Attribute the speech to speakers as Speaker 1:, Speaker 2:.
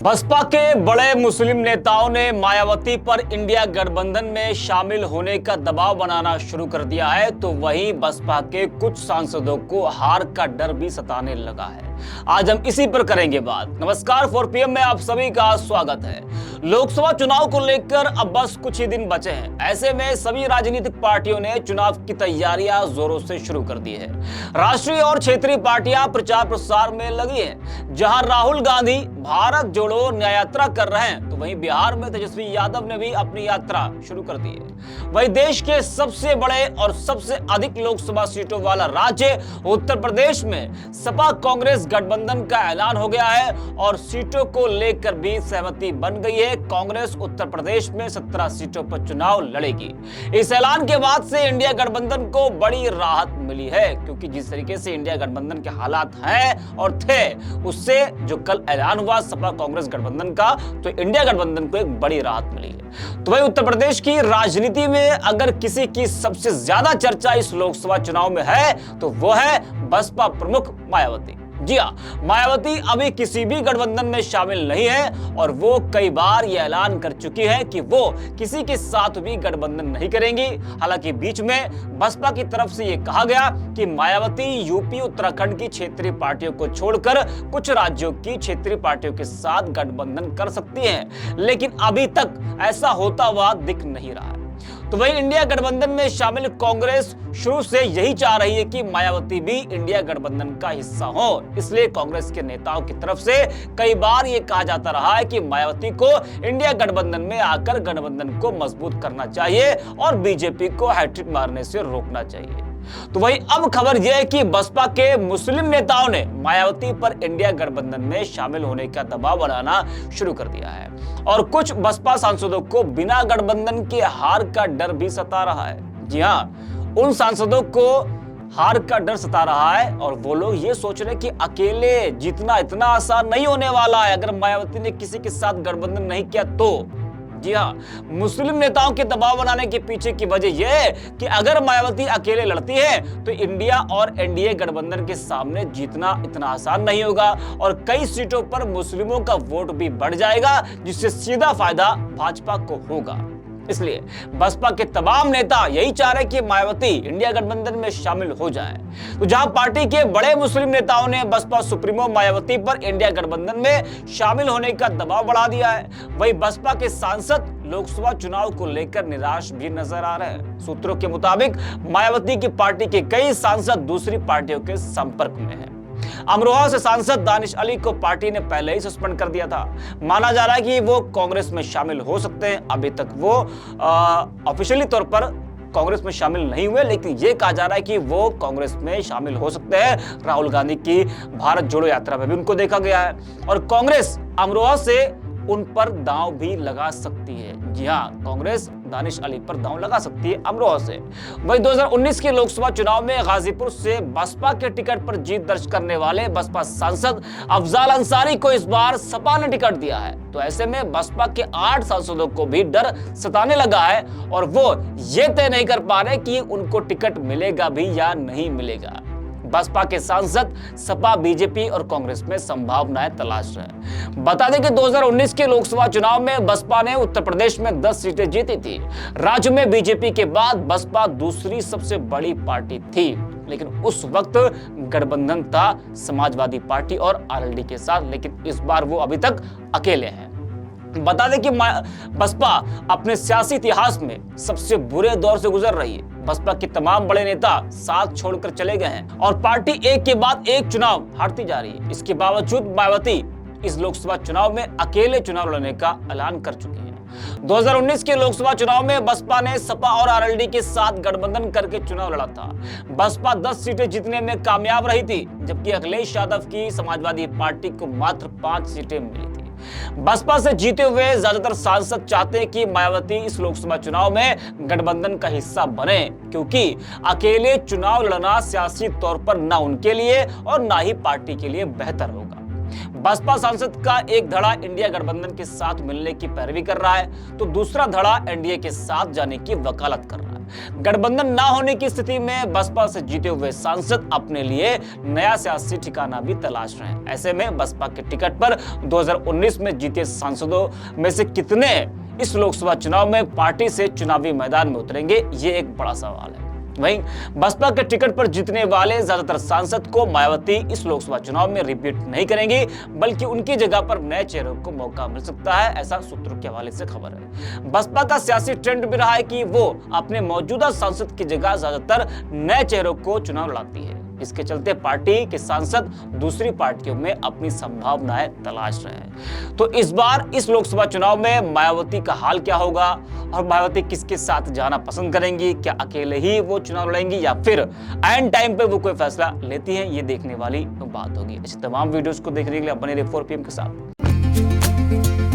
Speaker 1: बसपा के बड़े मुस्लिम नेताओं ने मायावती पर इंडिया गठबंधन में शामिल होने का दबाव बनाना शुरू कर दिया है, तो वहीं बसपा के कुछ सांसदों को हार का डर भी सताने लगा है। आज हम इसी पर करेंगे बात। नमस्कार, 4PM में आप सभी का स्वागत है। लोकसभा चुनाव को लेकर अब बस कुछ ही दिन बचे हैं। ऐसे में सभी राजनीतिक पार्टियों ने चुनाव की तैयारियां जोरों से शुरू कर दी है। राष्ट्रीय और क्षेत्रीय पार्टियां प्रचार प्रसार में लगी हैं। जहां राहुल गांधी भारत जोड़ो न्याय यात्रा कर रहे हैं, तो वहीं बिहार में तेजस्वी यादव ने भी अपनी यात्रा शुरू कर दी है। वहीं देश के सबसे बड़े और सबसे अधिक लोकसभा सीटों वाला राज्य उत्तर प्रदेश में सपा कांग्रेस गठबंधन का ऐलान हो गया है और सीटों को लेकर भी सहमति बन गई है। कांग्रेस उत्तर प्रदेश में 17 सीटों पर चुनाव लड़ेगी। इस ऐलान के बाद से इंडिया गठबंधन को बड़ी राहत मिली है, क्योंकि जिस तरीके से इंडिया गठबंधन के हालात हैं और थे, उससे जो कल ऐलान हुआ सपा कांग्रेस गठबंधन का, तो इंडिया गठबंधन को एक बड़ी राहत मिली है। तो वही उत्तर प्रदेश की राजनीति में अगर किसी की सबसे ज्यादा चर्चा इस लोकसभा चुनाव में है, तो वो है बसपा प्रमुख मायावती। जी हां, मायावती अभी किसी भी गठबंधन में शामिल नहीं है और वो कई बार ये ऐलान कर चुकी है कि वो किसी के साथ भी गठबंधन नहीं करेंगी। हालांकि बीच में बसपा की तरफ से ये कहा गया कि मायावती यूपी उत्तराखंड की क्षेत्रीय पार्टियों को छोड़कर कुछ राज्यों की क्षेत्रीय पार्टियों के साथ गठबंधन कर सकती हैं, लेकिन अभी तक ऐसा होता हुआ दिख नहीं रहा है। तो वहीं इंडिया गठबंधन में शामिल कांग्रेस शुरू से यही चाह रही है कि मायावती भी इंडिया गठबंधन का हिस्सा हो। इसलिए कांग्रेस के नेताओं की तरफ से कई बार यह कहा जाता रहा है कि मायावती को इंडिया गठबंधन में आकर गठबंधन को मजबूत करना चाहिए और बीजेपी को हैट्रिक मारने से रोकना चाहिए। तो वहीं अब खबर यह है कि बसपा के मुस्लिम नेताओं ने मायावती पर इंडिया गठबंधन में शामिल होने का दबाव बनाना शुरू कर दिया है और कुछ बसपा सांसदों को बिना गठबंधन के हार का डर भी सता रहा है। जी हां, उन सांसदों को हार का डर सता रहा है और वो लोग ये सोच रहे हैं कि अकेले जीतना इतना आसान नहीं होने वाला है अगर मायावती ने किसी के साथ गठबंधन नहीं किया तो। जी हाँ, मुस्लिम नेताओं के दबाव बनाने के पीछे की वजह यह है कि अगर मायावती अकेले लड़ती है तो इंडिया और एनडीए गठबंधन के सामने जीतना इतना आसान नहीं होगा और कई सीटों पर मुस्लिमों का वोट भी बढ़ जाएगा, जिससे सीधा फायदा भाजपा को होगा। इसलिए बसपा के तमाम नेता यही चाह रहे कि मायावती इंडिया गठबंधन में शामिल हो जाएं। तो जहां पार्टी के बड़े मुस्लिम नेताओं ने बसपा सुप्रीमो मायावती पर इंडिया गठबंधन में शामिल होने का दबाव बढ़ा दिया है, वहीं बसपा के सांसद लोकसभा चुनाव को लेकर निराश भी नजर आ रहे हैं। सूत्रों के मुताबिक मायावती की पार्टी के कई सांसद दूसरी पार्टियों के संपर्क में हैं। अमरोहा से सांसद दानिश अली को पार्टी ने पहले ही सस्पेंड कर दिया था। माना जा रहा है कि वो कांग्रेस में शामिल हो सकते हैं। अभी तक वो ऑफिशियली तौर पर कांग्रेस में शामिल नहीं हुए, लेकिन ये कहा जा रहा है कि वो कांग्रेस में शामिल हो सकते हैं। राहुल गांधी की भारत जोड़ो यात्रा में भी उनको देखा गया है और कांग्रेस अमरोहा से उन पर दांव भी लगा सकती है। जी हां, कांग्रेस दानिश अली पर दांव लगा सकती है अमरोहा से। वहीं 2019 के लोकसभा चुनाव में गाजीपुर से बसपा के टिकट पर जीत दर्ज करने वाले बसपा सांसद अफजाल अंसारी को इस बार सपा ने टिकट दिया है। तो ऐसे में बसपा के 8 सांसदों को भी डर सताने लगा है और वो ये तय नहीं कर पा रहे कि उनको टिकट मिलेगा भी या नहीं मिलेगा। बसपा के सांसद सपा, बीजेपी और कांग्रेस में संभावनाएं तलाश रहे हैं। बता दें कि 2019 के लोकसभा चुनाव में बसपा ने उत्तर प्रदेश में 10 सीटें जीती थी। राज्य में बीजेपी के बाद बसपा दूसरी सबसे बड़ी पार्टी थी, लेकिन उस वक्त गठबंधन था समाजवादी पार्टी और आरएलडी के साथ, लेकिन इस बार वो अभी तक अकेले हैं। बता दें कि बसपा अपने सियासी इतिहास में सबसे बुरे दौर से गुजर रही है। बसपा के तमाम बड़े नेता साथ छोड़कर चले गए हैं और पार्टी एक के बाद एक चुनाव हारती जा रही है। इसके बावजूद मायावती इस लोकसभा चुनाव में अकेले चुनाव लड़ने का ऐलान कर चुके हैं। 2019 के लोकसभा चुनाव में बसपा ने सपा और आरएलडी के साथ गठबंधन करके चुनाव लड़ा था। बसपा 10 सीटें जीतने में कामयाब रही थी, जबकि अखिलेश यादव की समाजवादी पार्टी को मात्र 5 सीटें मिली थी। बसपा से जीते हुए ज्यादातर सांसद चाहते हैं कि मायावती इस लोकसभा चुनाव में गठबंधन का हिस्सा बने, क्योंकि अकेले चुनाव लड़ना सियासी तौर पर ना उनके लिए और ना ही पार्टी के लिए बेहतर होगा। बसपा सांसद का एक धड़ा इंडिया गठबंधन के साथ मिलने की पैरवी कर रहा है, तो दूसरा धड़ा एनडीए के साथ जाने की वकालत कर रहा है। गठबंधन ना होने की स्थिति में बसपा से जीते हुए सांसद अपने लिए नया सियासी ठिकाना भी तलाश रहे हैं। ऐसे में बसपा के टिकट पर 2019 में जीते सांसदों में से कितने इस लोकसभा चुनाव में पार्टी से चुनावी मैदान में उतरेंगे, ये एक बड़ा सवाल है। वहीं बसपा के टिकट पर जीतने वाले ज्यादातर सांसद को मायावती इस लोकसभा चुनाव में रिपीट नहीं करेंगी, बल्कि उनकी जगह पर नए चेहरों को मौका मिल सकता है, ऐसा सूत्रों के हवाले से खबर है। बसपा का सियासी ट्रेंड भी रहा है कि वो अपने मौजूदा सांसद की जगह ज्यादातर नए चेहरों को चुनाव लड़ती है। इसके चलते पार्टी के सांसद दूसरी पार्टियों में अपनी संभावनाएं तलाश रहे हैं। तो इस बार इस लोकसभा चुनाव में मायावती का हाल क्या होगा और मायावती किसके साथ जाना पसंद करेंगी? क्या अकेले ही वो चुनाव लड़ेंगी या फिर एंड टाइम पे वो कोई फैसला लेती हैं? ये देखने वाली बात होगी। ऐसे तमाम वीडियोस को देखने के लिए बने रहिए 4PM के साथ।